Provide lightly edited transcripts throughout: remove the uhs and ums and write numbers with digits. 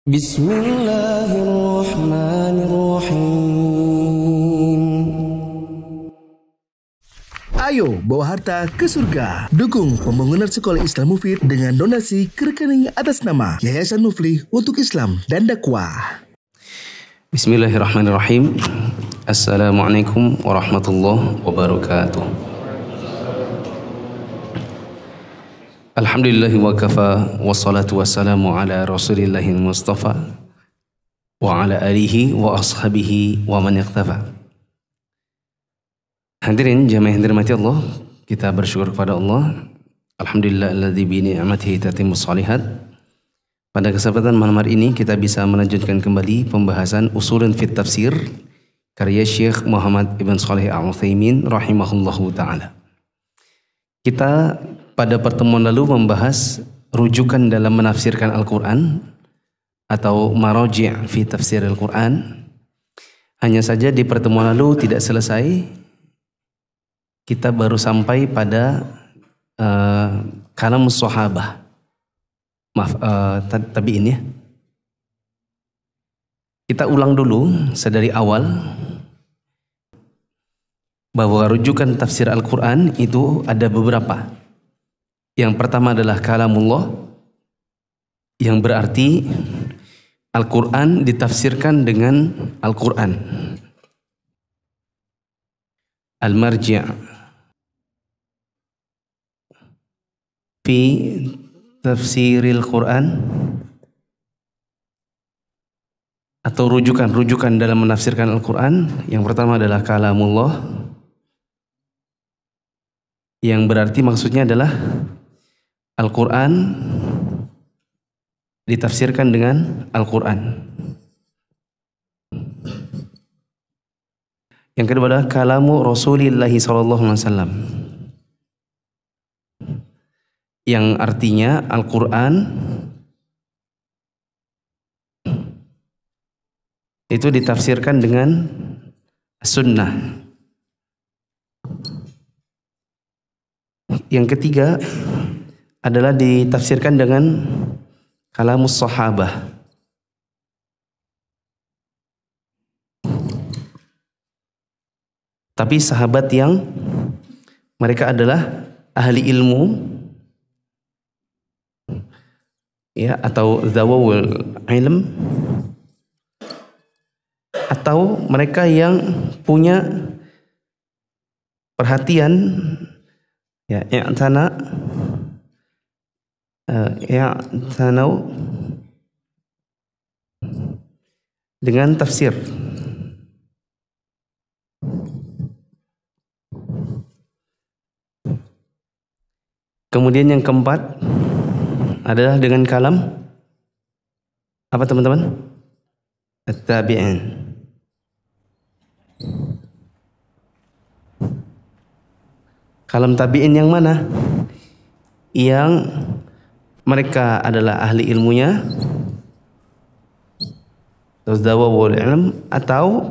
Bismillahirrahmanirrahim. Ayo bawa harta ke surga. Dukung pembangunan sekolah Islam Mufid dengan donasi ke rekening atas nama Yayasan Muflih untuk Islam dan Dakwah. Bismillahirrahmanirrahim. Assalamualaikum warahmatullahi wabarakatuh. Alhamdulillahi wa kafa, wassalatu wassalamu ala rasulillahi mustafa wa ala alihi wa ashabihi wa man iqtafa. Hadirin jamaah yang dirahmati Allah, kita bersyukur kepada Allah. Alhamdulillah alladzi bi ni'matihi tatimmus shalihat. Pada kesempatan malam hari ini kita bisa melanjutkan kembali pembahasan Ushulun fit Tafsir karya Syekh Muhammad Ibn Shalih Al-Utsaimin rahimahullahu taala. Kita pada pertemuan lalu membahas rujukan dalam menafsirkan Al-Quran atau maraji' fi tafsir Al-Quran. Hanya saja di pertemuan lalu tidak selesai. Kita baru sampai pada kalamus sahabah. Maaf, tabi'in ya. Kita ulang dulu sedari awal bahwa rujukan tafsir Al-Quran itu ada beberapa. Yang pertama adalah kalamullah, yang berarti Al-Quran ditafsirkan dengan Al-Quran. Al-marji' fi tafsiril Quran, atau rujukan dalam menafsirkan Al-Quran. Yang pertama adalah kalamullah, yang berarti maksudnya adalah Al-Quran ditafsirkan dengan Al-Quran. Yang kedua adalah kalamu Rasulillahi sallallahu alaihi wasallam, yang artinya Al-Quran itu ditafsirkan dengan sunnah. Yang ketiga adalah ditafsirkan dengan kalamus sahabah. Tapi sahabat yang mereka adalah ahli ilmu ya, atau zawawul ilm, atau mereka yang punya perhatian ya, i'tanau dengan tafsir. Kemudian yang keempat adalah dengan kalam apa teman-teman? At-tabi'in. Kalam tabi'in yang mana? Yang mereka adalah ahli ilmunya, tazawwul ilm, atau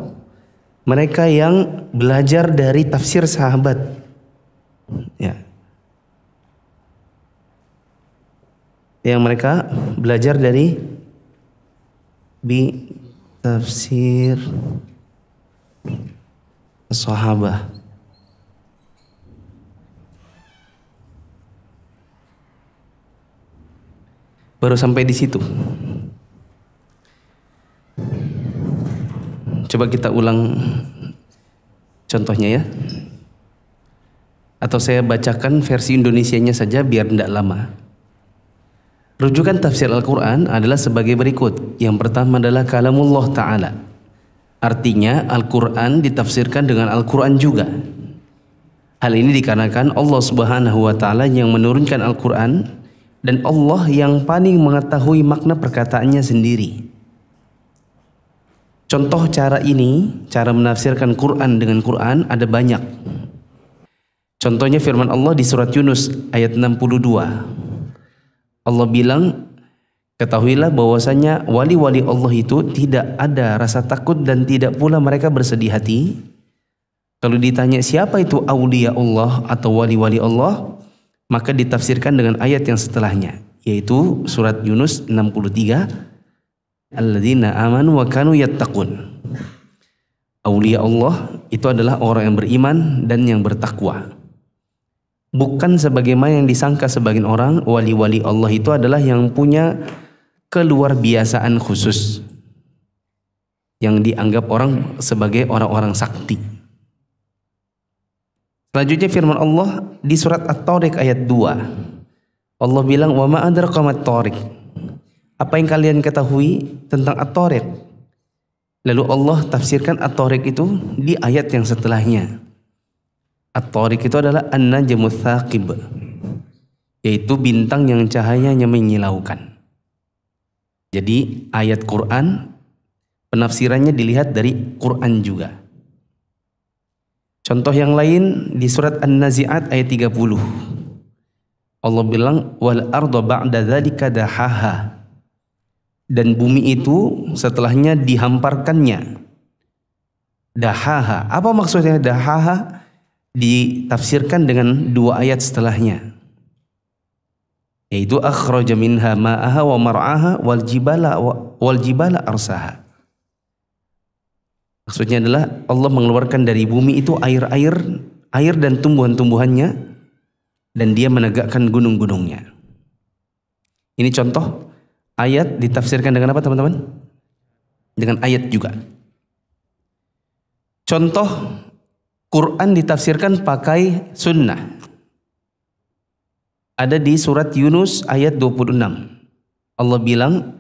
mereka yang belajar dari tafsir sahabat. Ya. Yang mereka belajar dari bi tafsir sahabat. Baru sampai di situ. Coba kita ulang contohnya ya. Atau saya bacakan versi Indonesianya saja biar tidak lama. Rujukan tafsir Al-Quran adalah sebagai berikut. Yang pertama adalah kalamullah ta'ala. Artinya Al-Quran ditafsirkan dengan Al-Quran juga. Hal ini dikarenakan Allah subhanahu wa ta'ala yang menurunkan Al-Quran, dan Allah yang paling mengetahui makna perkataannya sendiri. Contoh cara ini, cara menafsirkan Quran dengan Quran ada banyak. Contohnya firman Allah di surat Yunus ayat 62. Allah bilang, ketahuilah bahwasanya wali-wali Allah itu tidak ada rasa takut dan tidak pula mereka bersedih hati. Kalau ditanya siapa itu aulia Allah atau wali-wali Allah, maka ditafsirkan dengan ayat yang setelahnya, yaitu surat Yunus 63 alladzina amanu wa kanu yattaqun. Aulia Allah itu adalah orang yang beriman dan yang bertakwa. Bukan sebagaimana yang disangka sebagian orang, wali-wali Allah itu adalah yang punya keluar biasaan khusus, yang dianggap orang sebagai orang-orang sakti. Selanjutnya firman Allah di surat At-Tariq ayat 2. Allah bilang, "Wa ma adraka mat-tariq." Apa yang kalian ketahui tentang At-Tariq? Lalu Allah tafsirkan At-Tariq itu di ayat yang setelahnya. At-Tariq itu adalah An-Najmut Tsaqib, yaitu bintang yang cahayanya menyilaukan. Jadi ayat Quran penafsirannya dilihat dari Quran juga. Contoh yang lain di surat An-Nazi'at ayat 30. Allah bilang, "Wal arda ba'da dzalika dahaha." Dan bumi itu setelahnya dihamparkannya. Dahaha. Apa maksudnya dahaha? Ditafsirkan dengan dua ayat setelahnya, yaitu akhraja minha ma'aha wa mar'aha wal jibala arsaha. Maksudnya adalah Allah mengeluarkan dari bumi itu air dan tumbuhan-tumbuhannya, dan dia menegakkan gunung-gunungnya. Ini contoh ayat ditafsirkan dengan apa teman-teman? Dengan ayat juga. Contoh Quran ditafsirkan pakai sunnah. Ada di surat Yunus ayat 26. Allah bilang,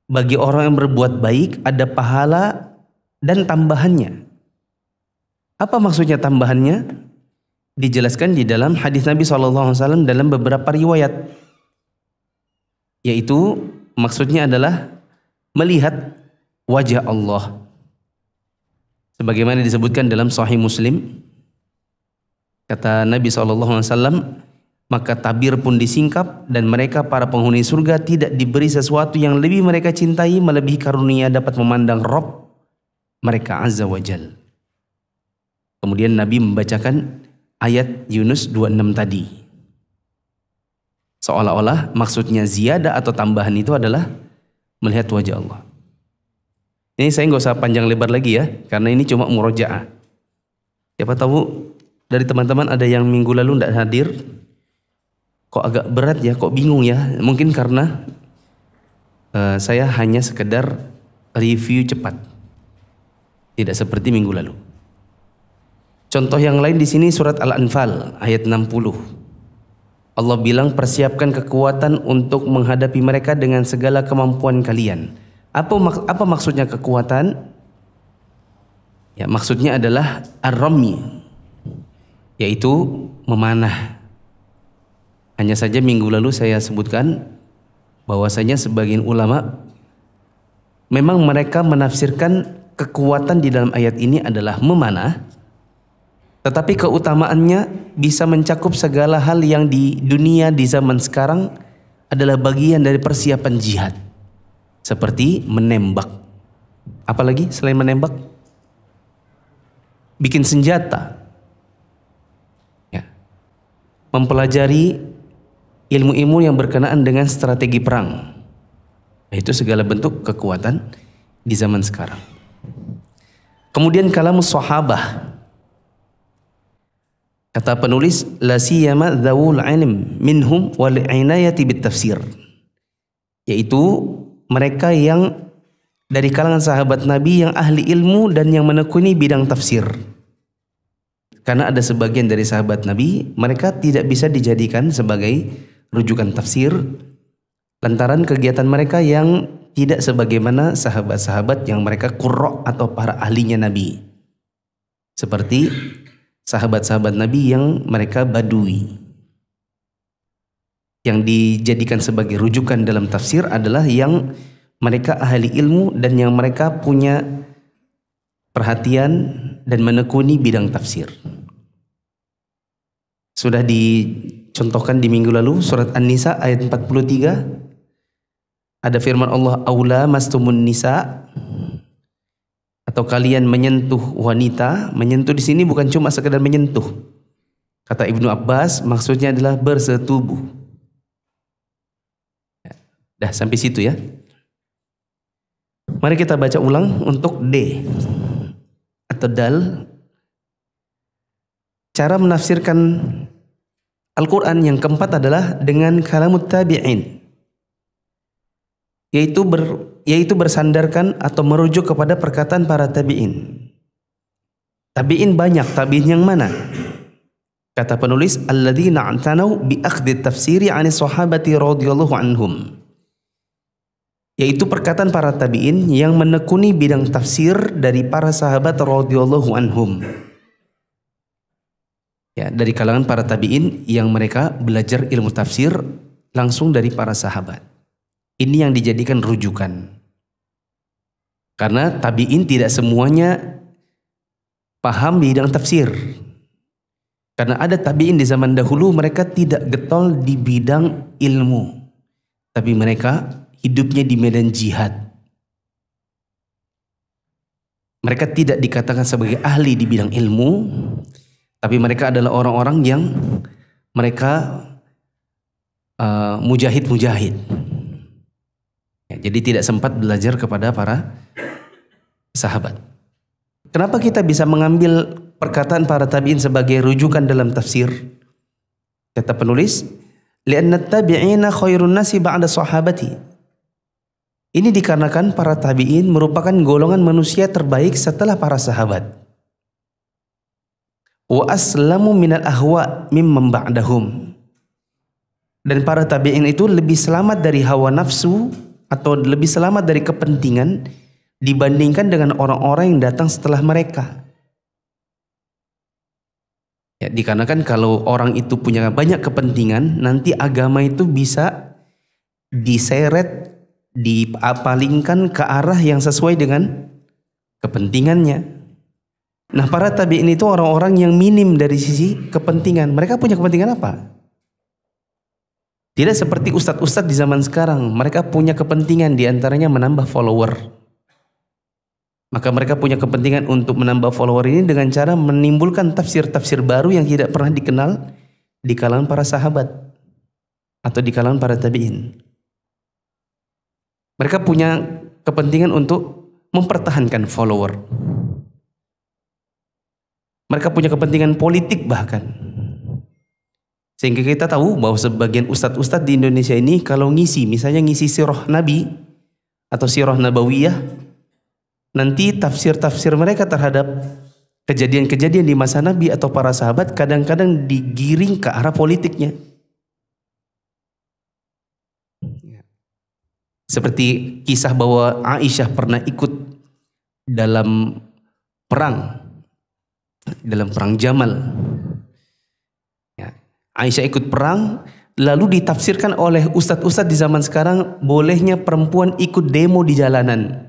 bagi orang yang berbuat baik ada pahala dan tambahannya. Apa maksudnya tambahannya? Dijelaskan di dalam hadis Nabi SAW dalam beberapa riwayat. Yaitu maksudnya adalah melihat wajah Allah. Sebagaimana disebutkan dalam Sahih Muslim, kata Nabi SAW, maka tabir pun disingkap dan mereka para penghuni surga tidak diberi sesuatu yang lebih mereka cintai melebihi karunia dapat memandang Rabb mereka Azza wa Jal. Kemudian Nabi membacakan ayat Yunus 26 tadi. Seolah-olah maksudnya ziyadah atau tambahan itu adalah melihat wajah Allah. Ini saya nggak usah panjang lebar lagi ya, karena ini cuma murojaah. Siapa tahu dari teman-teman ada yang minggu lalu tidak hadir, kok agak berat ya, kok bingung ya. Mungkin karena saya hanya sekedar review cepat, tidak seperti minggu lalu. Contoh yang lain di sini surat Al-Anfal ayat 60. Allah bilang, persiapkan kekuatan untuk menghadapi mereka dengan segala kemampuan kalian. Apa maksudnya kekuatan? Ya, maksudnya adalah ar-rami, yaitu memanah. Hanya saja minggu lalu saya sebutkan bahwasanya sebagian ulama memang mereka menafsirkan kekuatan di dalam ayat ini adalah memanah, tetapi keutamaannya bisa mencakup segala hal yang di dunia di zaman sekarang adalah bagian dari persiapan jihad. Seperti menembak. Apalagi selain menembak? Bikin senjata. Ya. Mempelajari ilmu-ilmu yang berkenaan dengan strategi perang. Itu segala bentuk kekuatan di zaman sekarang. Kemudian kalamus sahabah. Kata penulis, la siyama dzawul ilm minhum wal inayati bit tafsir. Yaitu mereka yang dari kalangan sahabat Nabi yang ahli ilmu dan yang menekuni bidang tafsir. Karena ada sebagian dari sahabat Nabi, mereka tidak bisa dijadikan sebagai rujukan tafsir lantaran kegiatan mereka yang tidak sebagaimana sahabat-sahabat yang mereka qurra atau para ahlinya Nabi. Seperti sahabat-sahabat Nabi yang mereka badui. Yang dijadikan sebagai rujukan dalam tafsir adalah yang mereka ahli ilmu dan yang mereka punya perhatian dan menekuni bidang tafsir. Sudah dicontohkan di minggu lalu surat An-Nisa ayat 43. Ada firman Allah, aula mastumun nisa, atau kalian menyentuh wanita. Menyentuh di sini bukan cuma sekedar menyentuh. Kata Ibnu Abbas maksudnya adalah bersetubuh. Dah sampai situ ya. Mari kita baca ulang untuk D atau dal. Cara menafsirkan Al-Quran yang keempat adalah dengan kalamut tabi'in, yaitu bersandarkan atau merujuk kepada perkataan para tabi'in. Tabi'in banyak, tabi'in yang mana? Kata penulis, alladzina a'tanau bi akhdhi tafsiri 'ani sahabati radhiyallahu anhum. Yaitu perkataan para tabi'in yang menekuni bidang tafsir dari para sahabat radhiyallahu anhum. Ya, dari kalangan para tabi'in yang mereka belajar ilmu tafsir langsung dari para sahabat. Ini yang dijadikan rujukan. Karena tabi'in tidak semuanya paham bidang tafsir. Karena ada tabi'in di zaman dahulu mereka tidak getol di bidang ilmu. Tapi mereka hidupnya di medan jihad. Mereka tidak dikatakan sebagai ahli di bidang ilmu, tapi mereka adalah orang-orang yang mereka mujahid-mujahid. Ya, jadi tidak sempat belajar kepada para sahabat. Kenapa kita bisa mengambil perkataan para tabi'in sebagai rujukan dalam tafsir? Kata penulis, li'anna tabi'ina khairun nasi ba'da sahabati. Ini dikarenakan para tabi'in merupakan golongan manusia terbaik setelah para sahabat. Wa aslamu minal ahwa mimman ba'dahum. Dan para tabi'in itu lebih selamat dari hawa nafsu atau lebih selamat dari kepentingan dibandingkan dengan orang-orang yang datang setelah mereka. Ya, dikarenakan kalau orang itu punya banyak kepentingan, nanti agama itu bisa diseret, dipalingkan ke arah yang sesuai dengan kepentingannya. Nah, para tabi'in itu orang-orang yang minim dari sisi kepentingan. Mereka punya kepentingan apa? Tidak seperti ustadz-ustadz di zaman sekarang. Mereka punya kepentingan, diantaranya menambah follower. Maka mereka punya kepentingan untuk menambah follower ini dengan cara menimbulkan tafsir-tafsir baru yang tidak pernah dikenal di kalangan para sahabat atau di kalangan para tabi'in. Mereka punya kepentingan untuk mempertahankan follower. Mereka punya kepentingan politik bahkan. Sehingga kita tahu bahwa sebagian ustadz-ustadz di Indonesia ini kalau misalnya ngisi sirah Nabi atau sirah Nabawiyah, nanti tafsir-tafsir mereka terhadap kejadian-kejadian di masa Nabi atau para sahabat kadang-kadang digiring ke arah politiknya. Seperti kisah bahwa Aisyah pernah ikut dalam perang Jamal. Ya. Aisyah ikut perang, lalu ditafsirkan oleh ustadz-ustadz di zaman sekarang bolehnya perempuan ikut demo di jalanan.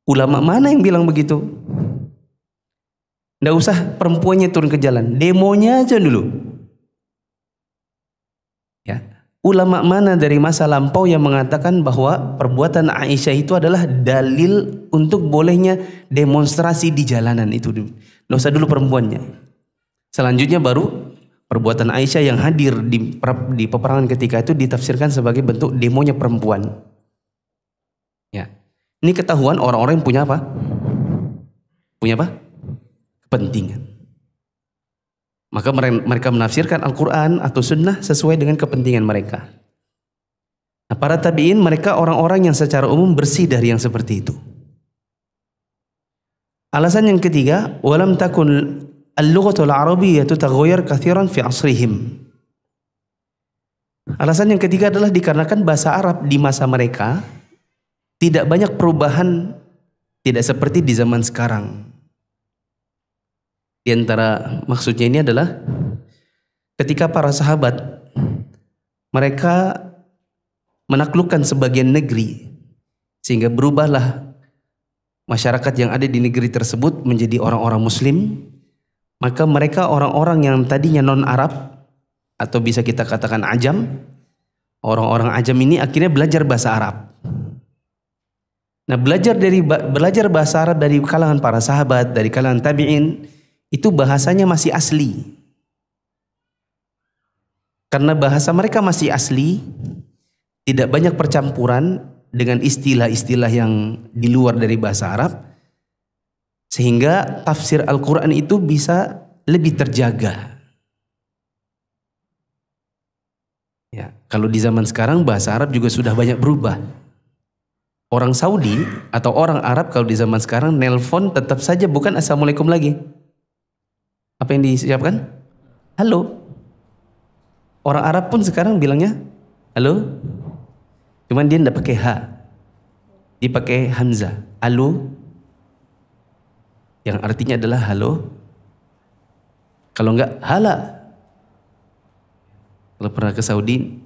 Ulama mana yang bilang begitu? Nggak usah perempuannya turun ke jalan, demonya aja dulu. Ya. Ulama mana dari masa lampau yang mengatakan bahwa perbuatan Aisyah itu adalah dalil untuk bolehnya demonstrasi di jalanan itu? Nggak usah dulu perempuannya. Selanjutnya baru perbuatan Aisyah yang hadir di peperangan ketika itu ditafsirkan sebagai bentuk demonya perempuan. Ya. Ini ketahuan orang-orang yang punya apa? Punya apa? Kepentingan. Maka mereka menafsirkan Al-Quran atau Sunnah sesuai dengan kepentingan mereka. Nah, para tabi'in mereka orang-orang yang secara umum bersih dari yang seperti itu. Alasan yang ketiga, walam takun al-lughatul arabiyyah taghayyar katsiran fi asrihim. Alasan yang ketiga adalah dikarenakan bahasa Arab di masa mereka tidak banyak perubahan, tidak seperti di zaman sekarang. Di antara maksudnya ini adalah ketika para sahabat mereka menaklukkan sebagian negeri sehingga berubahlah masyarakat yang ada di negeri tersebut menjadi orang-orang muslim, maka mereka orang-orang yang tadinya non-Arab atau bisa kita katakan ajam, orang-orang ajam ini akhirnya belajar bahasa Arab. Nah, belajar bahasa Arab dari kalangan para sahabat, dari kalangan tabi'in, itu bahasanya masih asli. Karena bahasa mereka masih asli, tidak banyak percampuran, dengan istilah-istilah yang di luar dari bahasa Arab, sehingga tafsir Al-Quran itu bisa lebih terjaga. Ya, kalau di zaman sekarang bahasa Arab juga sudah banyak berubah. Orang Saudi atau orang Arab kalau di zaman sekarang nelpon tetap saja bukan assalamualaikum lagi. Apa yang disiapkan? Halo. Orang Arab pun sekarang bilangnya halo. Cuman dia tidak pakai H. Dia pakai Hamzah. Halo. Yang artinya adalah halo. Kalau enggak hala. Kalau pernah ke Saudi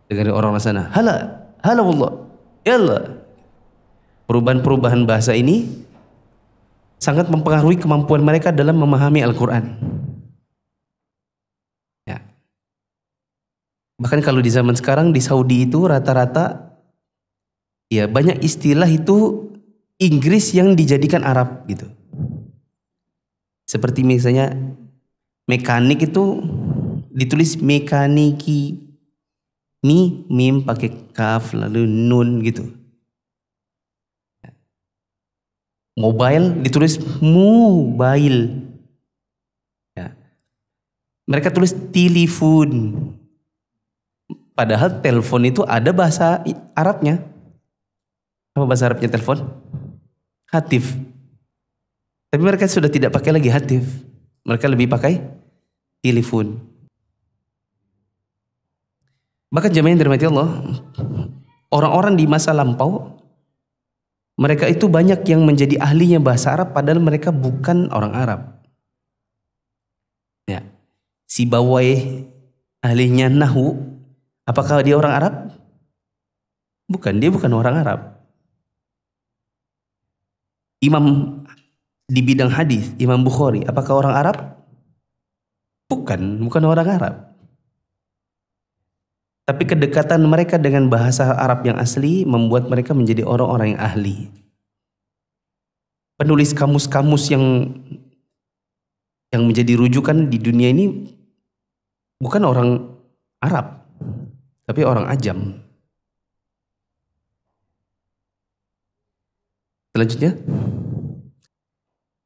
dengar orang sana, hala, hala wallah. Yalla. Perubahan-perubahan bahasa ini sangat mempengaruhi kemampuan mereka dalam memahami Al-Quran. Ya. Bahkan kalau di zaman sekarang di Saudi itu rata-rata ya banyak istilah itu Inggris yang dijadikan Arab gitu. Seperti misalnya mekanik itu ditulis mekaniki, mim pakai kaf lalu nun gitu. Mobile ditulis mobile. Ya. Mereka tulis telepon. Padahal telepon itu ada bahasa Arabnya. Apa bahasa Arabnya telepon? Hatif. Tapi mereka sudah tidak pakai lagi hatif. Mereka lebih pakai telepon. Bahkan jemaah yang dirahmati Allah, orang-orang di masa lampau mereka itu banyak yang menjadi ahlinya bahasa Arab padahal mereka bukan orang Arab. Ya. Si Bawai ahlinya Nahu, apakah dia orang Arab? Bukan, dia bukan orang Arab. Imam di bidang hadis, Imam Bukhari, apakah orang Arab? Bukan orang Arab. Tapi kedekatan mereka dengan bahasa Arab yang asli membuat mereka menjadi orang-orang yang ahli. Penulis kamus-kamus yang menjadi rujukan di dunia ini bukan orang Arab, tapi orang Ajam. Selanjutnya,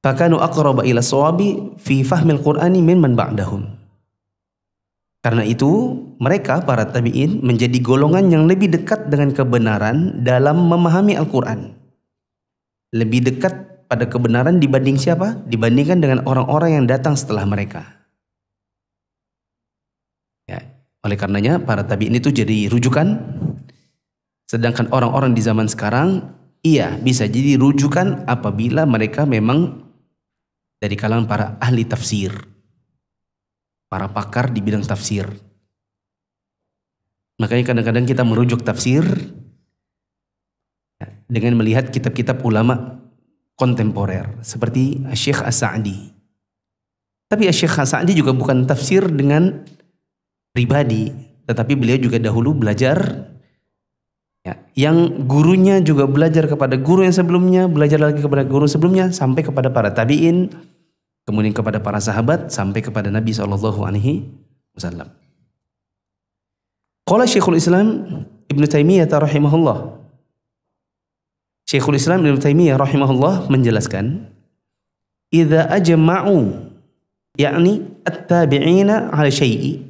fakanu aqraba ila shawabi fi fahmil Qur'ani mimman ba'dahum. Karena itu mereka para tabi'in menjadi golongan yang lebih dekat dengan kebenaran dalam memahami Al-Quran. Lebih dekat pada kebenaran dibanding siapa? Dibandingkan dengan orang-orang yang datang setelah mereka. Ya, oleh karenanya para tabi'in itu jadi rujukan. Sedangkan orang-orang di zaman sekarang iya bisa jadi rujukan apabila mereka memang dari kalangan para ahli tafsir. Para pakar di bidang tafsir. Makanya kadang-kadang kita merujuk tafsir dengan melihat kitab-kitab ulama kontemporer seperti Syekh As-Sa'di. Tapi Syekh As-Sa'di juga bukan tafsir dengan pribadi, tetapi beliau juga dahulu belajar ya, yang gurunya juga belajar kepada guru yang sebelumnya, belajar lagi kepada guru sebelumnya sampai kepada para tabi'in, kemudian kepada para sahabat sampai kepada Nabi SAW. Qala Syekhul Islam Ibnu Taimiyah rahimahullah. Syekhul Islam Ibnu Taimiyah rahimahullah menjelaskan, "Idza ajma'u yakni at-tabi'ina 'ala syai'i."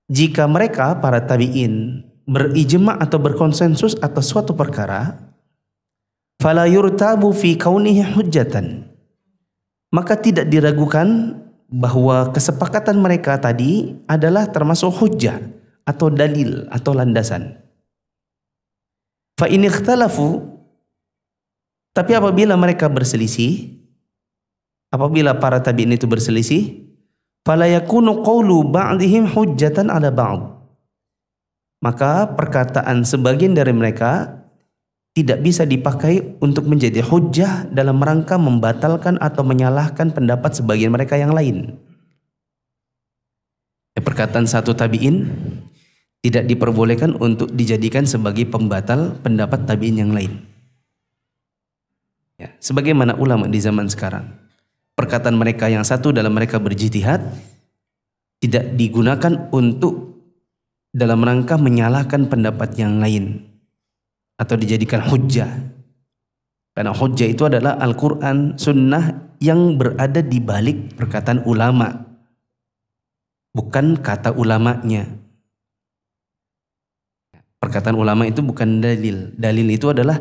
Jika mereka para tabi'in berijma' atau berkonsensus atas suatu perkara, fala yurtabu fi kaunihi hujjatan. Maka tidak diragukan bahwa kesepakatan mereka tadi adalah termasuk hujjah atau dalil atau landasan. Fa in ikhtalafu, tapi apabila mereka berselisih, apabila para tabi'in itu berselisih, fala yakunu qawlu ba'dihim hujjatan ala ba'd. Maka perkataan sebagian dari mereka tidak bisa dipakai untuk menjadi hujjah dalam rangka membatalkan atau menyalahkan pendapat sebagian mereka yang lain. Perkataan satu tabi'in tidak diperbolehkan untuk dijadikan sebagai pembatal pendapat tabi'in yang lain. Ya, sebagaimana ulama di zaman sekarang, perkataan mereka yang satu dalam mereka berjitihad tidak digunakan untuk dalam rangka menyalahkan pendapat yang lain. atau dijadikan hujjah. Karena hujjah itu adalah Al-Quran, sunnah yang berada di balik perkataan ulama, bukan kata ulamanya. Perkataan ulama itu bukan dalil. Dalil itu adalah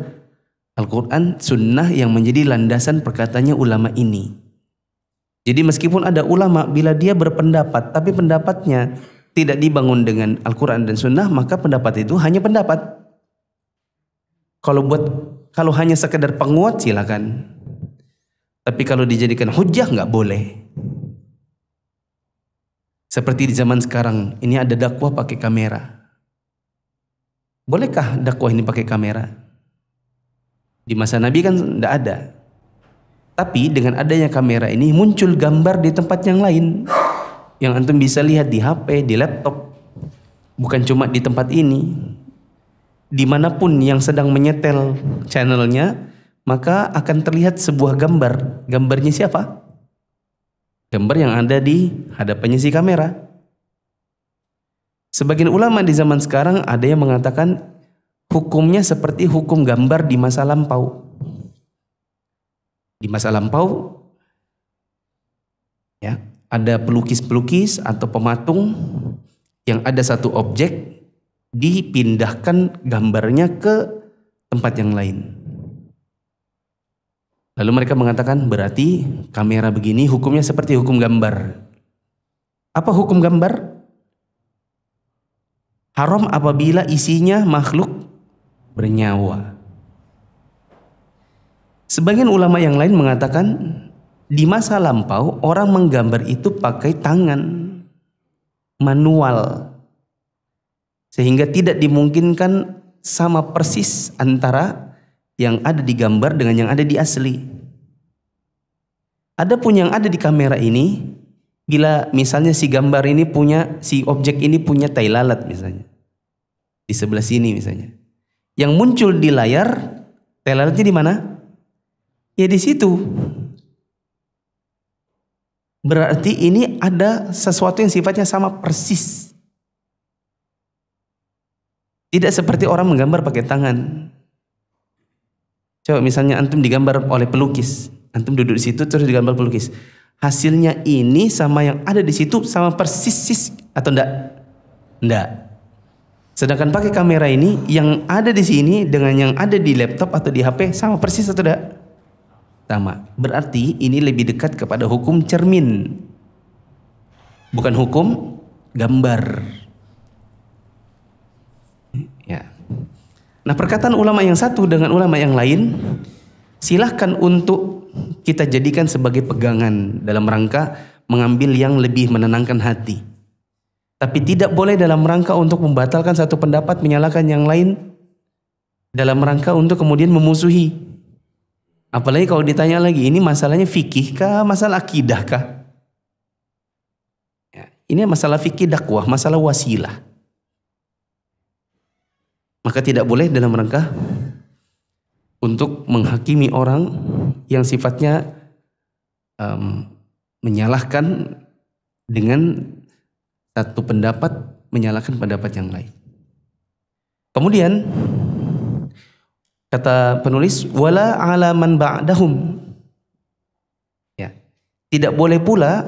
Al-Quran, sunnah yang menjadi landasan perkataannya ulama ini. Jadi meskipun ada ulama, bila dia berpendapat tapi pendapatnya tidak dibangun dengan Al-Quran dan sunnah, maka pendapat itu hanya pendapat. Kalau hanya sekedar penguat silakan. Tapi kalau dijadikan hujjah nggak boleh. Seperti di zaman sekarang, ini ada dakwah pakai kamera. Bolehkah dakwah ini pakai kamera? Di masa Nabi kan tidak ada. Tapi dengan adanya kamera ini muncul gambar di tempat yang lain, yang antum bisa lihat di HP, di laptop. Bukan cuma di tempat ini. Dimanapun yang sedang menyetel channelnya, maka akan terlihat sebuah gambar. Gambarnya siapa? Gambar yang ada di hadapannya si kamera. Sebagian ulama di zaman sekarang ada yang mengatakan hukumnya seperti hukum gambar di masa lampau. Di masa lampau, ya, ada pelukis-pelukis atau pematung yang ada satu objek dipindahkan gambarnya ke tempat yang lain. Lalu mereka mengatakan berarti kamera begini hukumnya seperti hukum gambar. Apa hukum gambar? Haram apabila isinya makhluk bernyawa. Sebagian ulama yang lain mengatakan di masa lampau orang menggambar itu pakai tangan manual, sehingga tidak dimungkinkan sama persis antara yang ada di gambar dengan yang ada di asli. Adapun yang ada di kamera ini, bila misalnya si gambar ini si objek ini punya tai lalat misalnya, di sebelah sini misalnya, yang muncul di layar tai lalatnya di mana? Ya di situ. Berarti ini ada sesuatu yang sifatnya sama persis. Tidak seperti orang menggambar pakai tangan. Coba misalnya antum digambar oleh pelukis, antum duduk di situ terus digambar pelukis. Hasilnya ini sama yang ada di situ sama persis atau enggak? Enggak. Sedangkan pakai kamera ini yang ada di sini dengan yang ada di laptop atau di HP sama persis atau enggak? Sama. Berarti ini lebih dekat kepada hukum cermin, bukan hukum gambar. Ya. Nah, perkataan ulama yang satu dengan ulama yang lain silahkan untuk kita jadikan sebagai pegangan dalam rangka mengambil yang lebih menenangkan hati. Tapi tidak boleh dalam rangka untuk membatalkan satu pendapat, menyalahkan yang lain, dalam rangka untuk kemudian memusuhi. Apalagi kalau ditanya lagi, ini masalahnya fikih kah, masalah akidah kah? Ya, ini masalah fikih dakwah, masalah wasilah. Maka tidak boleh dalam rangka untuk menghakimi orang yang sifatnya menyalahkan dengan satu pendapat, menyalahkan pendapat yang lain. Kemudian kata penulis, wala ala man ba'dahum. Ya. Tidak boleh pula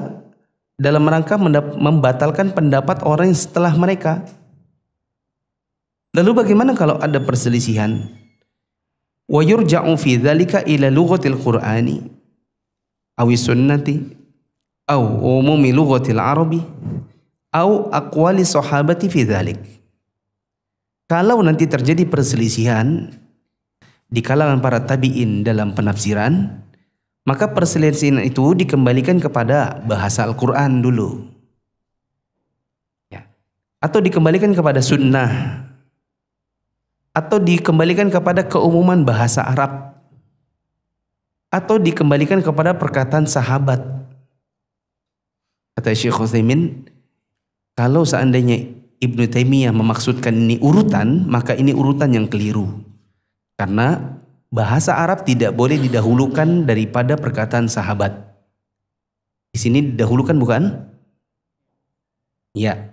dalam rangka membatalkan pendapat orang yang setelah mereka. Lalu bagaimana kalau ada perselisihan? Wa yurja'u fi dzalika ila lughatil Qur'ani aw sunnati aw umumi lughatil Arabi aw aqwali sahabati fi dzalik. Kalau nanti terjadi perselisihan di kalangan para tabi'in dalam penafsiran, maka perselisihan itu dikembalikan kepada bahasa Al-Quran dulu, ya. Atau dikembalikan kepada sunnah, atau dikembalikan kepada keumuman bahasa Arab, atau dikembalikan kepada perkataan sahabat. Kata Syekh Utsaimin, kalau seandainya Ibnu Taimiyah memaksudkan ini urutan, maka ini urutan yang keliru. Karena bahasa Arab tidak boleh didahulukan daripada perkataan sahabat. Di sini didahulukan bukan? Ya.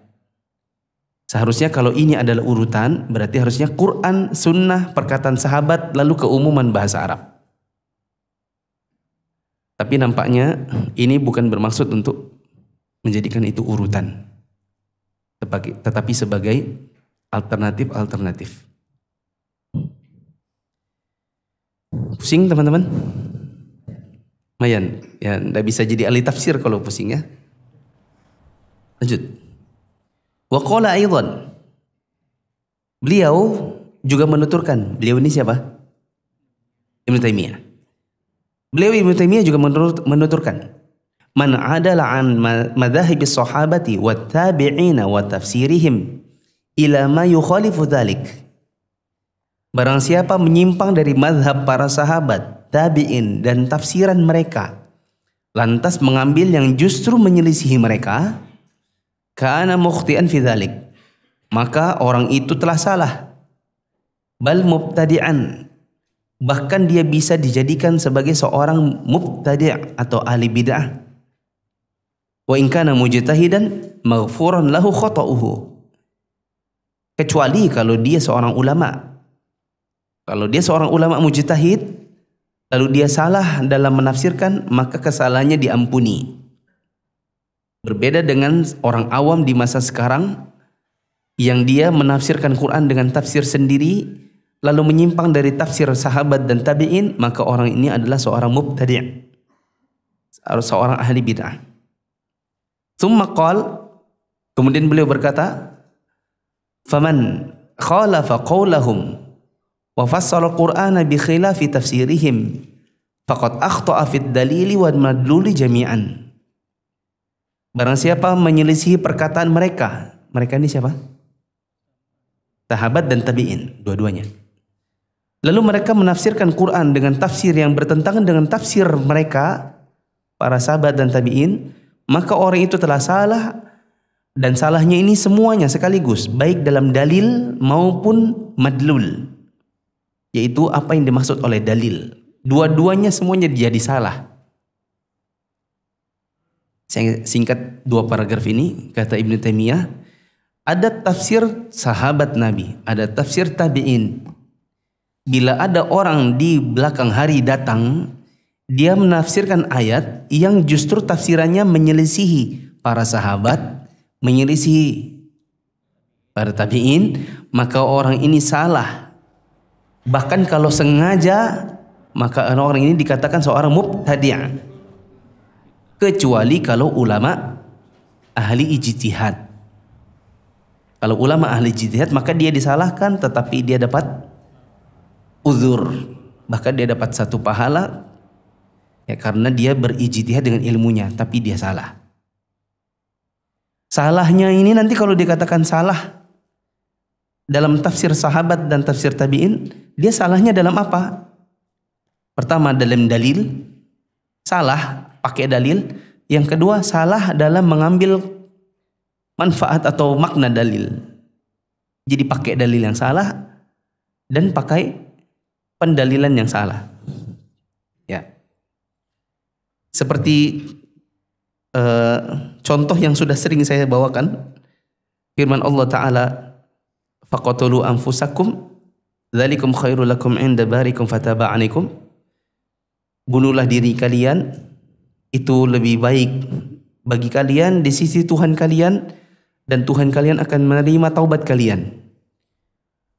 Seharusnya kalau ini adalah urutan, berarti harusnya Quran, sunnah, perkataan sahabat, lalu keumuman bahasa Arab. Tapi nampaknya ini bukan bermaksud untuk menjadikan itu urutan, tetapi sebagai alternatif. Pusing teman-teman? Lumayan, ya nggak bisa jadi ahli tafsir kalau pusing ya. Lanjut. Wa qala aidan. Beliau juga menuturkan. Beliau ini siapa? Ibnu Taimiyah. Beliau Ibnu Taimiyah juga menuturkan, man adala an madhahibis sahabati wat tabi'ina wa tafsirihim ila ma yukhalifu dzalik. Barang siapa menyimpang dari mazhab para sahabat, tabi'in dan tafsiran mereka, lantas mengambil yang justru menyelisihi mereka, kana mukhti'an fi dzalik, maka orang itu telah salah. Bal mubtadi'an, bahkan dia bisa dijadikan sebagai seorang mubtadi' atau ahli bid'ah. Wa in kana mujtahidan maghfuran lahu khata'uhu, kecuali kalau dia seorang ulama. Kalau dia seorang ulama mujtahid lalu dia salah dalam menafsirkan, maka kesalahannya diampuni. Berbeda dengan orang awam di masa sekarang yang dia menafsirkan Quran dengan tafsir sendiri lalu menyimpang dari tafsir sahabat dan tabi'in, maka orang ini adalah seorang mubtadi', seorang ahli bid'ah. Tsumma qala, kemudian beliau berkata, faman khalafa qaulahum wa fassara al-Qur'ana bi khilafi tafsirihim faqad akhta'a fid dalili wal madluli jami'an. Barang siapa menyelisihi perkataan mereka, mereka ini siapa? Sahabat dan tabi'in, dua-duanya. Lalu mereka menafsirkan Quran dengan tafsir yang bertentangan dengan tafsir mereka, para sahabat dan tabi'in, maka orang itu telah salah, dan salahnya ini semuanya sekaligus, baik dalam dalil maupun madlul, yaitu apa yang dimaksud oleh dalil. Dua-duanya semuanya jadi salah. Saya singkat dua paragraf ini, kata Ibnu Taimiyah, ada tafsir sahabat Nabi, ada tafsir tabi'in. Bila ada orang di belakang hari datang, dia menafsirkan ayat yang justru tafsirannya menyelisihi para sahabat, menyelisihi para tabi'in, maka orang ini salah. Bahkan kalau sengaja, maka orang ini dikatakan seorang mubtadi'. Kecuali kalau ulama ahli ijtihad. Kalau ulama ahli ijtihad, maka dia disalahkan tetapi dia dapat uzur, bahkan dia dapat satu pahala ya, karena dia berijtihad dengan ilmunya, tapi dia salah. Salahnya ini nanti kalau dikatakan salah dalam tafsir sahabat dan tafsir tabi'in, dia salahnya dalam apa? Pertama, dalam dalil, salah pakai dalil. Yang kedua, salah dalam mengambil manfaat atau makna dalil. Jadi pakai dalil yang salah dan pakai pendalilan yang salah. Ya. Seperti contoh yang sudah sering saya bawakan, firman Allah Ta'ala, faqatulu anfusakum dzalikum khairul lakum 'inda barikum fataba 'alaikum. Bunuhlah diri kalian, itu lebih baik bagi kalian di sisi Tuhan kalian, dan Tuhan kalian akan menerima taubat kalian.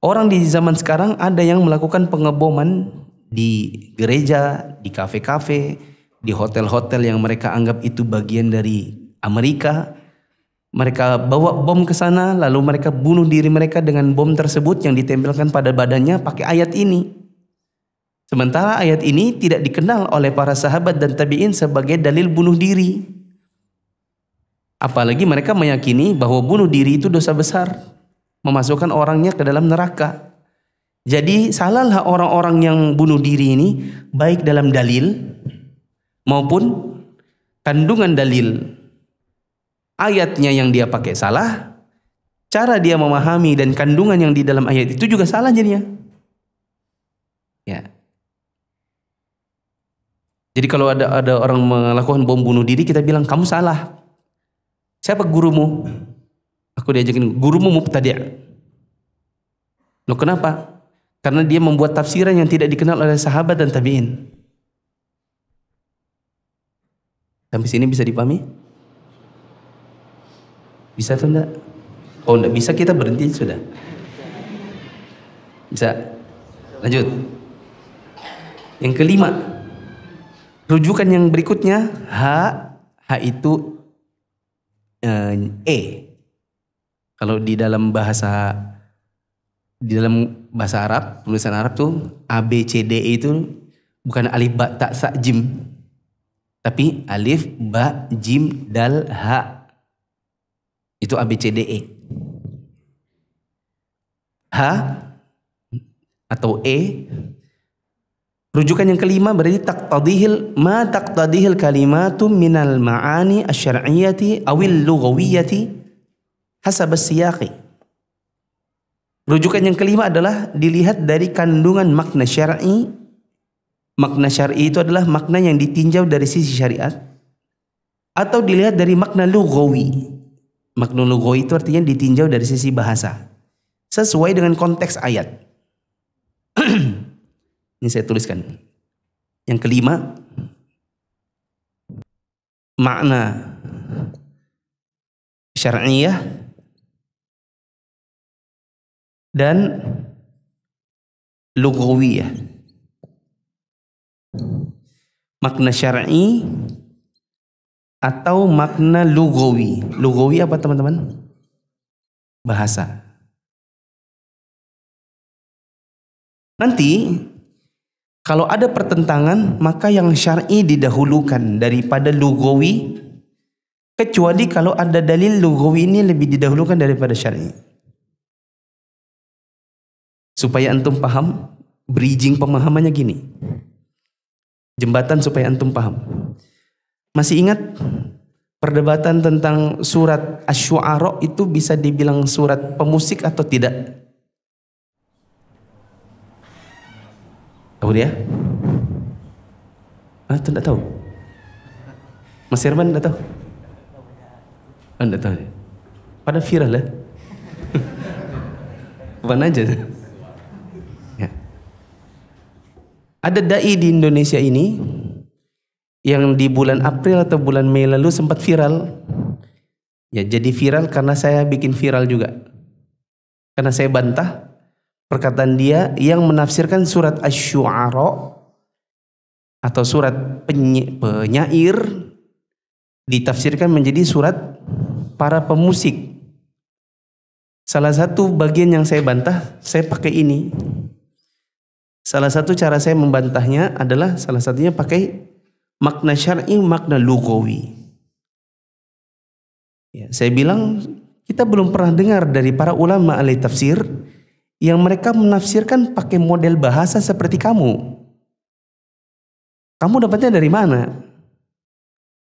Orang di zaman sekarang ada yang melakukan pengeboman di gereja, di kafe-kafe, di hotel-hotel yang mereka anggap itu bagian dari Amerika. Mereka bawa bom ke sana, lalu mereka bunuh diri mereka dengan bom tersebut yang ditempelkan pada badannya pakai ayat ini. Sementara ayat ini tidak dikenal oleh para sahabat dan tabi'in sebagai dalil bunuh diri. Apalagi mereka meyakini bahwa bunuh diri itu dosa besar, memasukkan orangnya ke dalam neraka. Jadi salahlah orang-orang yang bunuh diri ini, baik dalam dalil maupun kandungan dalil. Ayatnya yang dia pakai salah, cara dia memahami dan kandungan yang di dalam ayat itu juga salah jadinya. Ya. Jadi kalau ada orang melakukan bom bunuh diri, kita bilang kamu salah. Siapa gurumu? Aku diajakin gurumu mubtadi'. Loh kenapa? Karena dia membuat tafsiran yang tidak dikenal oleh sahabat dan tabi'in. Sampai sini bisa dipahami? Bisa atau enggak? Oh enggak bisa, kita berhenti sudah. Bisa. Lanjut. Yang kelima, rujukan yang berikutnya H itu E. Kalau di dalam bahasa Arab, tulisan Arab tuh A B C D E itu bukan alif ba ta sa jim, tapi alif ba jim dal ha. Itu A B C D E. H atau E, rujukan yang kelima berarti taqtadihil kalimatu minal ma'ani asy-syar'iyyati awil lughawiyyati hasab as-siyaqi. Rujukan yang kelima adalah dilihat dari kandungan makna syar'i. Makna syar'i itu adalah makna yang ditinjau dari sisi syariat, atau dilihat dari makna lughawi. Makna lughawi itu artinya ditinjau dari sisi bahasa sesuai dengan konteks ayat. Ini saya tuliskan. Yang kelima, makna syar'iyah dan lughawiyah. Makna syar'i atau makna lughawi. Lughawi apa teman-teman? Bahasa. Nanti kalau ada pertentangan, maka yang syar'i didahulukan daripada lughawi, kecuali kalau ada dalil lughawi ini lebih didahulukan daripada syar'i. Supaya antum paham, bridging pemahamannya gini. Jembatan supaya antum paham. Masih ingat perdebatan tentang surat Asy-Syu'ara itu bisa dibilang surat pemusik atau tidak? Tahu dia? Itu enggak tahu. Mas Herman enggak tahu? Enggak tahu dia. Pada viral lah. Bukan aja. Ya. Ada dai di Indonesia ini yang di bulan April atau bulan Mei lalu sempat viral. Ya, jadi viral karena saya bikin viral juga. Karena saya bantah perkataan dia yang menafsirkan surat Asy-Syu'ara atau surat penyair ditafsirkan menjadi surat para pemusik. Salah satu bagian yang saya bantah, saya pakai ini. Salah satu cara saya membantahnya adalah salah satunya pakai makna syar'i, makna lughawi. Ya, saya bilang kita belum pernah dengar dari para ulama ahli tafsir yang mereka menafsirkan pakai model bahasa seperti kamu. Kamu dapatnya dari mana?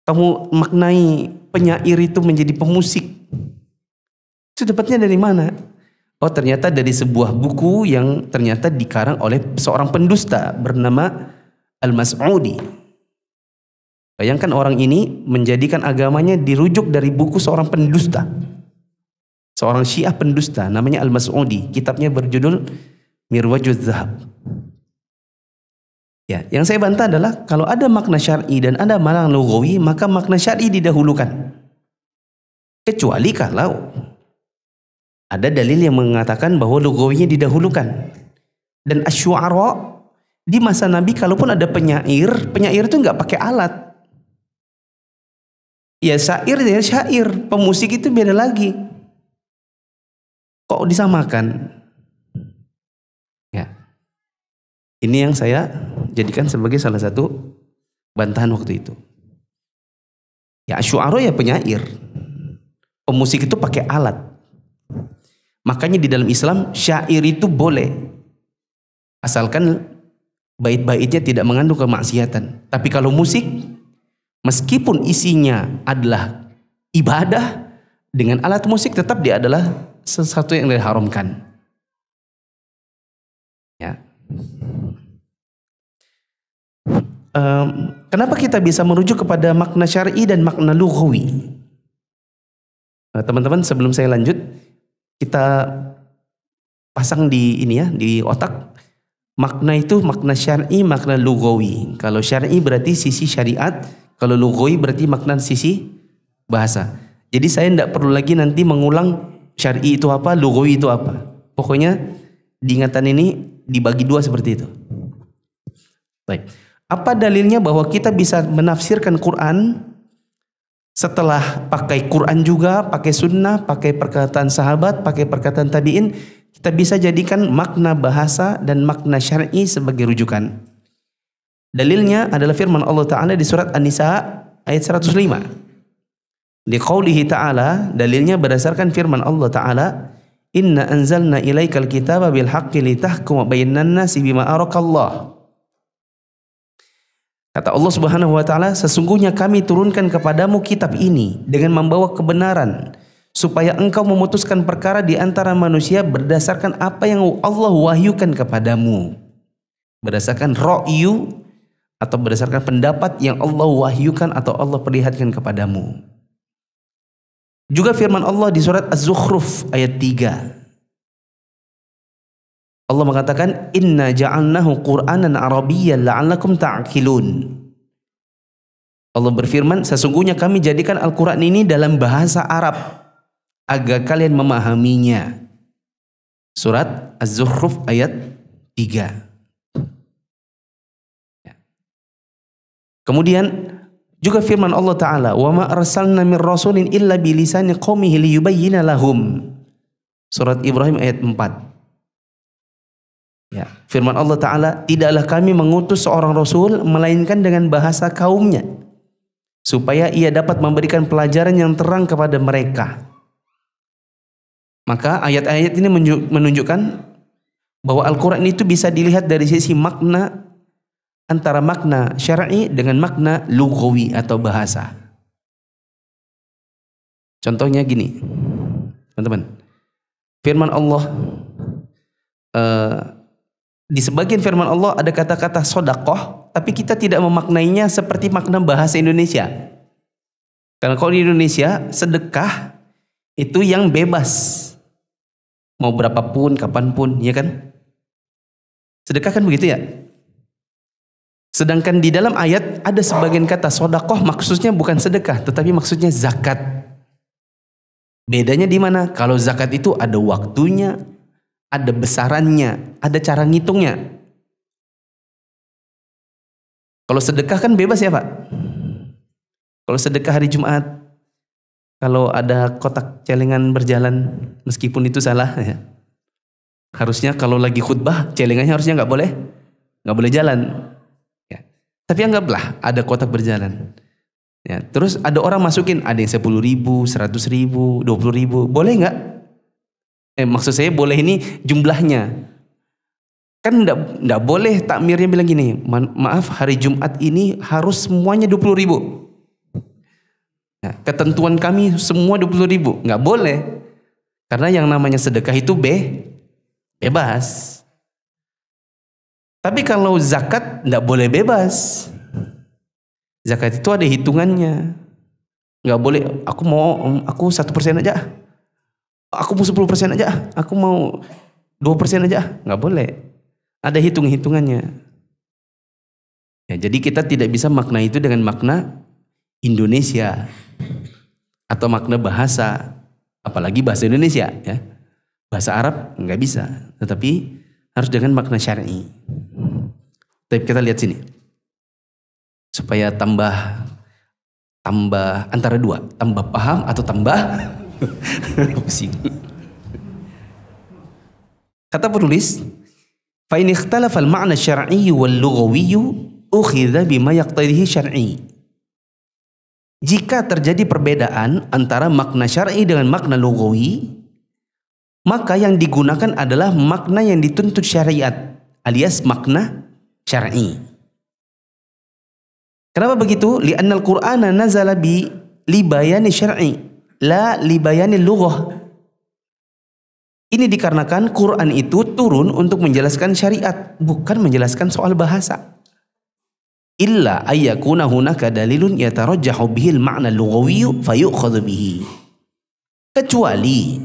Kamu maknai penyair itu menjadi pemusik. Itu dapatnya dari mana? Oh, ternyata dari sebuah buku yang ternyata dikarang oleh seorang pendusta bernama Al-Mas'udi. Bayangkan orang ini menjadikan agamanya dirujuk dari buku seorang pendusta. Seorang Syiah pendusta namanya Al-Mas'udi. Kitabnya berjudul Mirwajuz Zahab. Ya, yang saya bantah adalah kalau ada makna syar'i dan ada makna lughawi, maka makna syar'i didahulukan. Kecuali kalau ada dalil yang mengatakan bahwa lughawinya didahulukan. Dan Asy-Syu'ara di masa Nabi kalaupun ada penyair itu nggak pakai alat. Ya syair ya syair, pemusik itu beda lagi. Kok disamakan? Ya. Ini yang saya jadikan sebagai salah satu bantahan waktu itu. Ya Asy-Syu'ara ya penyair. Pemusik itu pakai alat. Makanya di dalam Islam syair itu boleh. Asalkan bait-baitnya tidak mengandung kemaksiatan. Tapi kalau musik, meskipun isinya adalah ibadah, dengan alat musik tetap dia adalah sesuatu yang diharamkan. Ya. Kenapa kita bisa merujuk kepada makna syar'i dan makna lughawi? Teman-teman, sebelum saya lanjut, kita pasang di ini ya, di otak. Makna itu makna syar'i, makna lugawi. Kalau syar'i berarti sisi syariat, kalau lugawi berarti makna sisi bahasa. Jadi saya tidak perlu lagi nanti mengulang syar'i itu apa, lugawi itu apa. Pokoknya di ingatan ini dibagi dua seperti itu. Baik. Apa dalilnya bahwa kita bisa menafsirkan Quran setelah pakai Quran juga, pakai sunnah, pakai perkataan sahabat, pakai perkataan tabi'in, kita bisa jadikan makna bahasa dan makna syar'i sebagai rujukan. Dalilnya adalah firman Allah Ta'ala di surat An-Nisa ayat 105. Di qaulihi ta'ala, dalilnya berdasarkan firman Allah Ta'ala, Inna anzalna ilaikal kitaba bil haqqi litahkuma bainan nasi bima arakallah. Kata Allah Subhanahu wa Ta'ala, sesungguhnya kami turunkan kepadamu kitab ini dengan membawa kebenaran, supaya engkau memutuskan perkara di antara manusia berdasarkan apa yang Allah wahyukan kepadamu. Berdasarkan ra'yu atau berdasarkan pendapat yang Allah wahyukan atau Allah perlihatkan kepadamu. Juga firman Allah di surat Az-Zukhruf ayat 3. Allah mengatakan, Inna ja'alnahu Qur'anan Arabiyyan la'allakum ta'qilun. Allah berfirman, sesungguhnya kami jadikan Al-Quran ini dalam bahasa Arab agar kalian memahaminya. Surat Az-Zukhruf ayat 3. Kemudian juga firman Allah Ta'ala, wa ma arsalna mir rasulin illa bilisani qaumihi liyubayyina lahum. Surat Ibrahim ayat 4. Ya, firman Allah Ta'ala, tidaklah kami mengutus seorang rasul melainkan dengan bahasa kaumnya, supaya ia dapat memberikan pelajaran yang terang kepada mereka. Maka ayat-ayat ini menunjukkan bahwa Al-Quran itu bisa dilihat dari sisi makna, antara makna syar'i dengan makna lugawi atau bahasa. Contohnya gini, teman-teman. Firman Allah, di sebagian firman Allah ada kata-kata sodakoh, tapi kita tidak memaknainya seperti makna bahasa Indonesia. Karena kalau di Indonesia, sedekah itu yang bebas. Mau berapapun, kapanpun, ya kan? Sedekah kan begitu ya? Sedangkan di dalam ayat ada sebagian kata sodakoh maksudnya bukan sedekah, tetapi maksudnya zakat. Bedanya di mana? Kalau zakat itu ada waktunya, ada besarannya, ada cara ngitungnya. Kalau sedekah kan bebas ya Pak? Kalau sedekah hari Jumat, kalau ada kotak celengan berjalan, meskipun itu salah ya. Harusnya kalau lagi khutbah, celengannya harusnya nggak boleh jalan. Ya. Tapi anggaplah ada kotak berjalan. Ya. Terus ada orang masukin, ada yang 10.000, 100.000, 20.000, boleh nggak? Maksud saya boleh ini jumlahnya. Kan nggak boleh takmirnya bilang gini, maaf hari Jumat ini harus semuanya 20.000. Nah, ketentuan kami semua 20.000, nggak boleh, karena yang namanya sedekah itu bebas. Tapi kalau zakat nggak boleh bebas. Zakat itu ada hitungannya, nggak boleh. Aku 1% aja, aku mau 10% aja, aku mau 2% aja, nggak boleh. Ada hitungannya. Ya, jadi kita tidak bisa makna itu dengan makna Indonesia atau makna bahasa, apalagi bahasa Indonesia ya. Bahasa Arab nggak bisa, tetapi harus dengan makna syar'i. Tapi kita lihat sini supaya tambah antara dua, tambah paham atau tambah pusing. Kata penulis, fa in ikhtalafa al-ma'na asy-syar'i wal-lughawi ukhidha bima yaqtadihi syar'i. Jika terjadi perbedaan antara makna syar'i dengan makna lughawi, maka yang digunakan adalah makna yang dituntut syariat, alias makna syar'i. Kenapa begitu? Li'anna al-Qur'ana nazala li bayani syar'i, la li bayani lughah. Ini dikarenakan Quran itu turun untuk menjelaskan syariat, bukan menjelaskan soal bahasa. Illa ayyakuna hunaka dalilun yatarajjahu bihil ma'na lughawiyyu fayu'khadhu bihi. Kecuali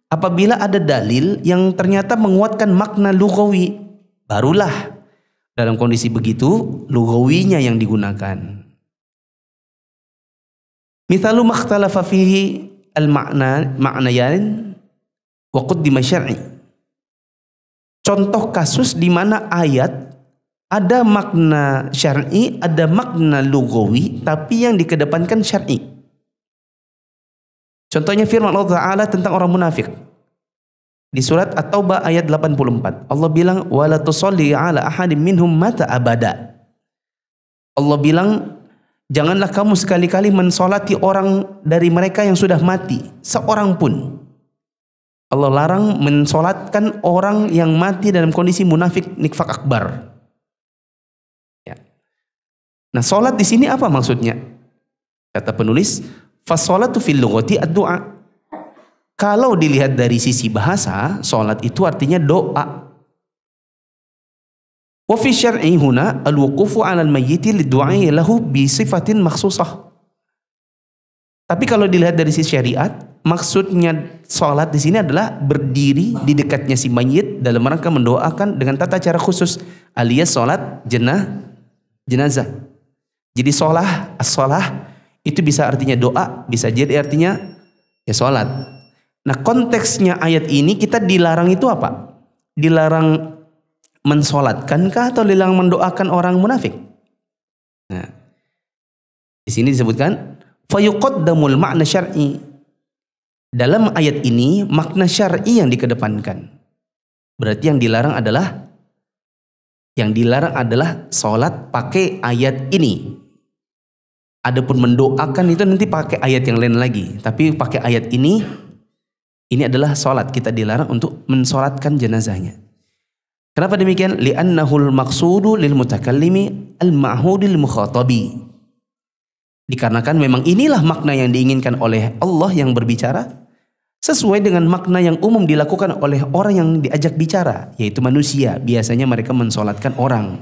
Apabila ada dalil yang ternyata menguatkan makna lughawi, barulah dalam kondisi begitu lughawinya yang digunakan. Mithalu makhtalafa fihi al-ma'nayan wa qaddima syar'i. Contoh kasus di mana ayat ada makna syar'i, ada makna lughawi, tapi yang dikedepankan syar'i. Contohnya firman Allah Ta'ala tentang orang munafik. Di surat At-Taubah ayat 84. Allah bilang, wala tusalli ala ahadim minhum mata abada. Allah bilang, janganlah kamu sekali-kali mensolati orang dari mereka yang sudah mati, seorang pun. Allah larang mensolatkan orang yang mati dalam kondisi munafik nifak akbar. Ya. Nah, solat di sini apa maksudnya? Kata penulis, fasolatu fil lughati ad-du'a. Kalau dilihat dari sisi bahasa, solat itu artinya doa. Wa fi syar'i huna al-wuqufu 'ala al-mayyiti lid-du'ai lahu bi sifatin makhsusah. Tapi kalau dilihat dari sisi syariat, maksudnya solat di sini adalah berdiri di dekatnya si mayit dalam rangka mendoakan dengan tata cara khusus, alias solat jenazah. Jadi as-solah itu bisa artinya doa, bisa jadi artinya ya solat. Nah, konteksnya ayat ini kita dilarang itu apa? Dilarang mensolatkankah atau dilarang mendoakan orang munafik? Nah, di sini disebutkan fayuqaddamul makna syar'i. Dalam ayat ini makna syar'i yang dikedepankan. Berarti yang dilarang adalah solat pakai ayat ini. Adapun mendoakan itu nanti pakai ayat yang lain lagi. Tapi pakai ayat ini adalah solat. Kita dilarang untuk mensolatkan jenazahnya. Kenapa demikian? Li'annahul maqsudu lil mutakallimi al-ma'hudil mukhatabi. Dikarenakan memang inilah makna yang diinginkan oleh Allah yang berbicara, sesuai dengan makna yang umum dilakukan oleh orang yang diajak bicara, yaitu manusia. Biasanya mereka mensolatkan orang.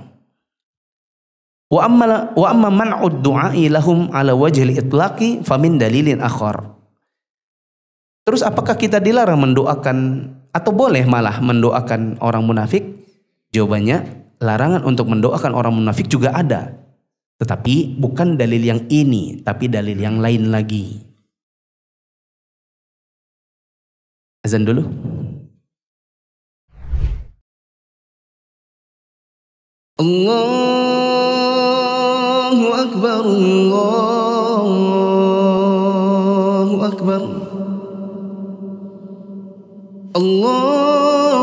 Wa amma man'ud du'ai lahum ala wajhil itlaqi famin dalilin akhar. Terus apakah kita dilarang mendoakan atau boleh malah mendoakan orang munafik? Jawabannya, larangan untuk mendoakan orang munafik juga ada. Tetapi bukan dalil yang ini, tapi dalil yang lain lagi. Azan dulu. Allahu Akbar, Allahu Akbar, Allahu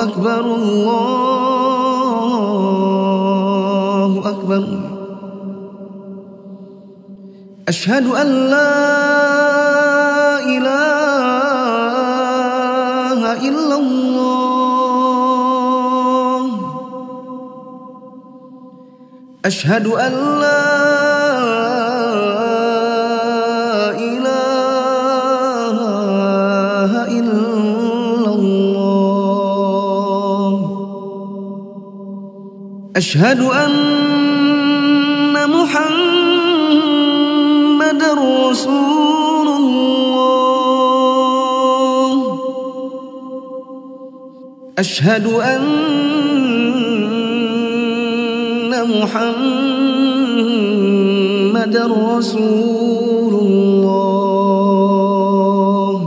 Akbar, Allahu Akbar. Asyhadu an la ilaha illallah. Asyhadu an la ilaha illallah. Asyhadu anna Muhammadar Rasulullah. Asyhadu anna Muhammadar Rasulullah.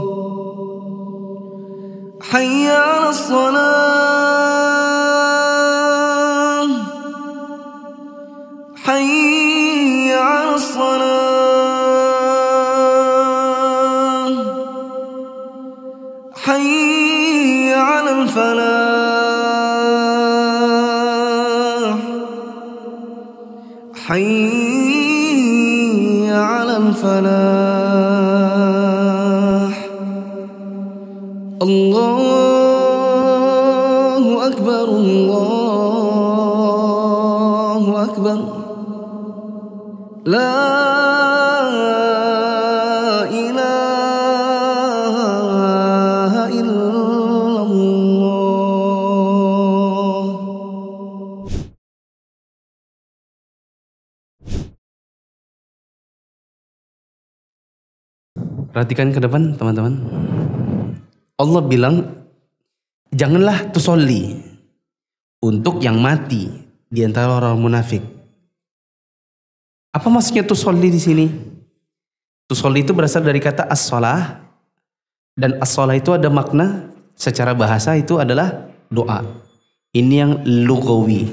Hayya 'alas salah. Hayya 'alas salah. Hayya 'alal falah. Hayya 'alal falah. Allahu Akbar, Allahu Akbar. La ilaha illallah. Perhatikan ke depan teman-teman. Allah bilang, janganlah tusolli untuk yang mati di antara orang munafik. Apa maksudnya tusolli di sini? Tusolli itu berasal dari kata as-shalah, dan as-shalah itu ada makna secara bahasa itu adalah doa. Ini yang lugawi.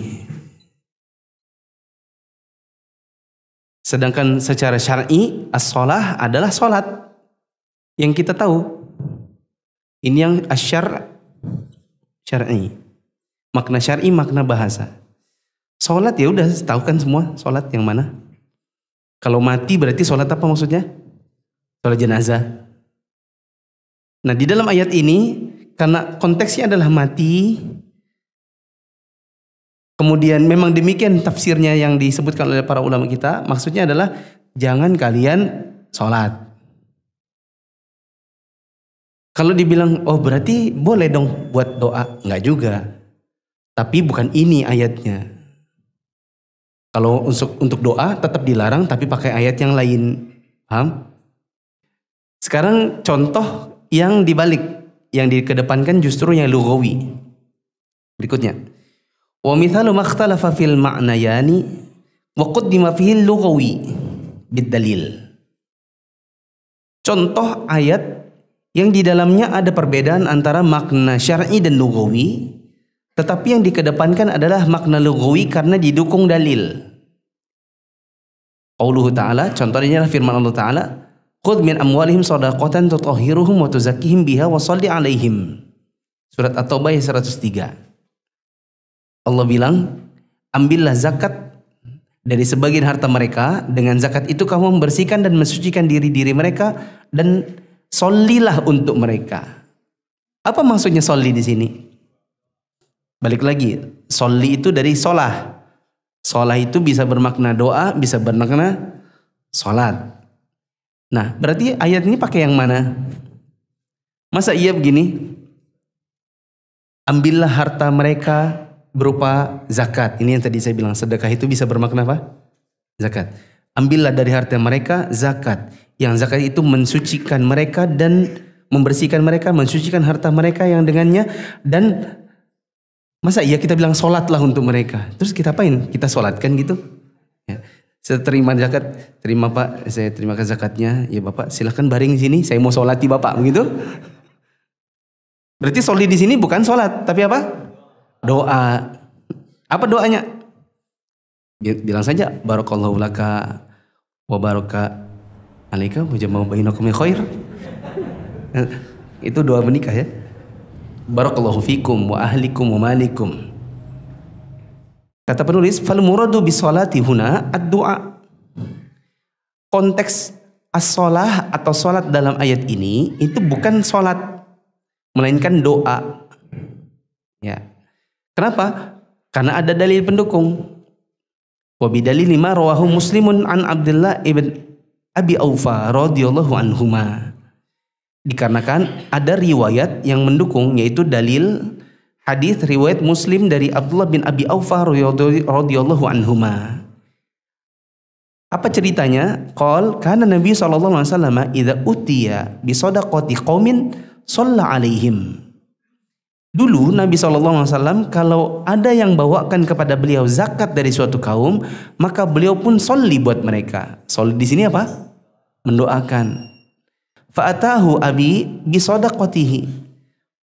Sedangkan secara syar'i as-shalah adalah salat yang kita tahu. Ini yang syar'i. Makna syar'i, makna bahasa. Salat ya udah tahu kan semua salat yang mana? Kalau mati berarti salat apa maksudnya? Salat jenazah. Nah, di dalam ayat ini karena konteksnya adalah mati, kemudian memang demikian tafsirnya yang disebutkan oleh para ulama kita, maksudnya adalah jangan kalian salat. Kalau dibilang, oh berarti boleh dong buat doa. Enggak juga. Tapi bukan ini ayatnya. Kalau untuk doa tetap dilarang tapi pakai ayat yang lain. Paham? Sekarang contoh yang dibalik. Yang dikedepankan justru yang lugawi. Berikutnya. Wa mithalu makhtalafa fil ma'nayani wa qaddima fihil lugawi bid-dalil. Contoh ayat yang di dalamnya ada perbedaan antara makna syar'i dan lugawi, tetapi yang dikedepankan adalah makna lugawi karena didukung dalil. Qauluhu ta'ala, contohnya adalah firman Allah Ta'ala, khudh min amwalihim shadaqatan tutahhiruhum wa tuzakkihim biha wa shalli 'alaihim. Surat At-Taubah 103. Allah bilang, ambillah zakat dari sebagian harta mereka, dengan zakat itu kamu membersihkan dan mensucikan diri-diri mereka dan sholilah untuk mereka. Apa maksudnya sholi di sini? Balik lagi, sholi itu dari sholah. Sholah itu bisa bermakna doa, bisa bermakna sholat. Nah, berarti ayat ini pakai yang mana? Masa iya begini? Ambillah harta mereka berupa zakat. Ini yang tadi saya bilang, sedekah itu bisa bermakna apa? Zakat. Ambillah dari harta mereka zakat. Yang zakat itu mensucikan mereka dan membersihkan mereka, mensucikan harta mereka yang dengannya. Dan masa iya kita bilang sholatlah untuk mereka, terus kita apain? Kita sholatkan gitu ya. Saya terima zakat, terima Pak, saya terimakan zakatnya. Ya Bapak silahkan baring sini, saya mau sholati Bapak, begitu. Berarti sholi di sini bukan sholat, tapi apa? Doa. Apa doanya? Bilang saja barakallahu laka wa baraka alaika wa jama'a bainakum bi khair. Itu doa menikah ya. Barakallahu fikum wa ahlikum wa malikum. Kata penulis, fal muradu bis salati huna ad-du'a. Konteks as-shalah atau salat dalam ayat ini itu bukan salat, melainkan doa. Ya. Kenapa? Karena ada dalil pendukung. Wa bidalil lima rawahu Muslimun an Abdullah ibn Abi Aufa radhiyallahu anhuma. Dikarenakan ada riwayat yang mendukung, yaitu dalil hadis riwayat Muslim dari Abdullah bin Abi Aufa radhiyallahu anhuma. Apa ceritanya? Qol kana Nabi sallallahu alaihi wasallam idza utiya bi shadaqati qaumin shalla alaihim. Dulu Nabi sallallahu alaihi wasallam kalau ada yang bawakan kepada beliau zakat dari suatu kaum, maka beliau pun sholli buat mereka. Sholli di sini apa? Mendoakan. Fa'atahu abi bi shadaqatihi.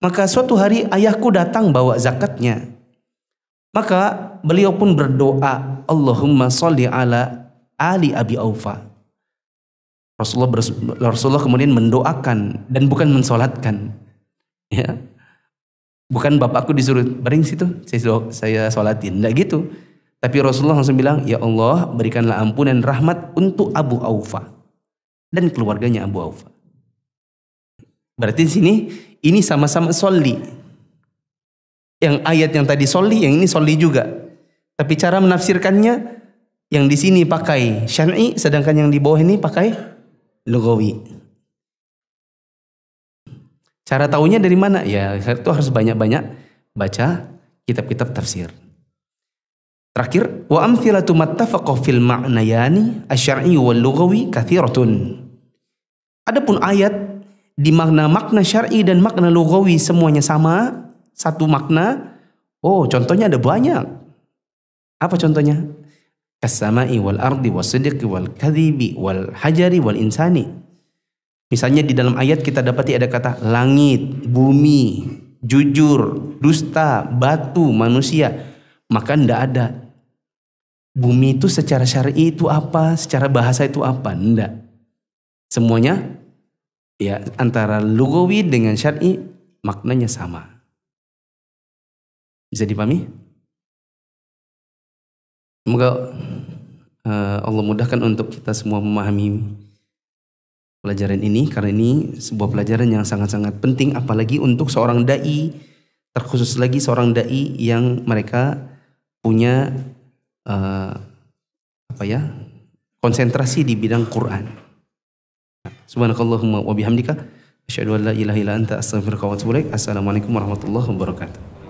Maka suatu hari ayahku datang bawa zakatnya. Maka beliau pun berdoa, Allahumma sholli ala ali Abi Aufa. Rasulullah kemudian mendoakan dan bukan mensolatkan. Ya. Bukan bapakku disuruh baring situ, saya sholatin. Enggak gitu. Tapi Rasulullah langsung bilang, ya Allah berikanlah ampunan rahmat untuk Abu Aufa dan keluarganya Abu Aufa. Berarti di sini ini sama-sama sholli. Yang ayat yang tadi sholli, yang ini sholli juga. Tapi cara menafsirkannya, yang di sini pakai syar'i, sedangkan yang di bawah ini pakai lugawi. Cara taunya dari mana? Ya itu harus banyak-banyak baca kitab-kitab tafsir. Terakhir, wa amthilatu mattafaqa fil ma'nayani asy-syar'i wal lughawi katsiratun. Adapun ayat di makna syar'i dan makna lughawi semuanya sama, satu makna. Oh, contohnya ada banyak. Apa contohnya? Kas-sama'i wal ardi was-sidqi wal kadhibi wal hajari wal insani. Misalnya di dalam ayat kita dapati ada kata langit, bumi, jujur, dusta, batu, manusia. Maka ndak ada bumi itu secara syar'i itu apa, secara bahasa itu apa? Ndak. Semuanya ya antara lugawi dengan syar'i maknanya sama. Bisa dipahami? Semoga Allah mudahkan untuk kita semua memahami pelajaran ini, karena ini sebuah pelajaran yang sangat-sangat penting, apalagi untuk seorang dai, terkhusus lagi seorang dai yang mereka punya konsentrasi di bidang Quran. Subhanakallahumma wa bihamdika asyhadu an la ilaha illa anta astaghfiruka wa atubu ilaik. Assalamualaikum warahmatullahi wabarakatuh.